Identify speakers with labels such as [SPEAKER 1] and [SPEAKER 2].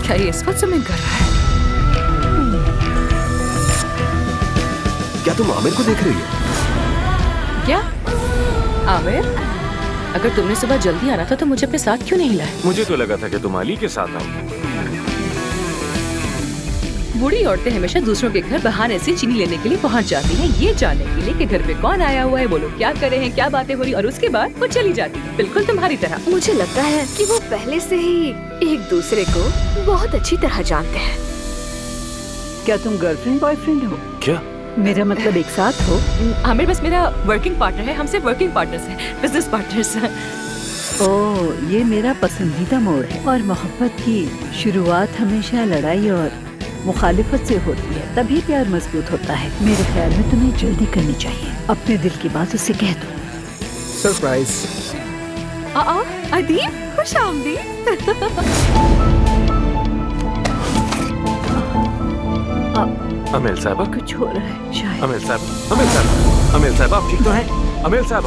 [SPEAKER 1] क्या ये इस वक्त स्विमिंग कर रहा है?
[SPEAKER 2] क्या तुम आमिर को देख रही हो?
[SPEAKER 1] क्या आमिर, अगर तुमने सुबह जल्दी आना था तो मुझे अपने साथ क्यों नहीं लाया?
[SPEAKER 3] मुझे तो लगा था कि तुम अली के साथ आओ।
[SPEAKER 1] बूढ़ी औरतें हमेशा दूसरों के घर बहाने से चीनी लेने के लिए पहुंच जाती हैं, ये जानने के लिए कि घर पे कौन आया हुआ है, वो लोग क्या कर रहे हैं, क्या बातें हो रही, और उसके बाद वो चली जाती है, बिल्कुल तुम्हारी तरह।
[SPEAKER 4] मुझे लगता है कि वो पहले से ही एक दूसरे को बहुत अच्छी तरह जानते हैं।
[SPEAKER 5] क्या तुम गर्लफ्रेंड बॉयफ्रेंड हो?
[SPEAKER 3] क्या?
[SPEAKER 5] मेरा मतलब एक साथ हो?
[SPEAKER 1] आमिर बस मेरा वर्किंग पार्टनर है, हम सिर्फ वर्किंग पार्टनर्स हैं, बिजनेस पार्टनर्स हैं।
[SPEAKER 5] ओह, ये मेरा पसंदीदा मोड़ है। और मोहब्बत की शुरुआत हमेशा लड़ाई और मुखालिफत से होती है, तभी प्यार मजबूत होता है। मेरे ख्याल में तुम्हें जल्दी करनी चाहिए, अपने दिल की बात उससे कह दो।
[SPEAKER 2] सरप्राइज।
[SPEAKER 1] अदीब, खुश आमदीद।
[SPEAKER 3] अमील साहबा,
[SPEAKER 5] कुछ हो रहा है शायद।
[SPEAKER 3] अमील साहब, अमील साहब, अमील साहब, आप ठीक तो हैं? अमील साहब,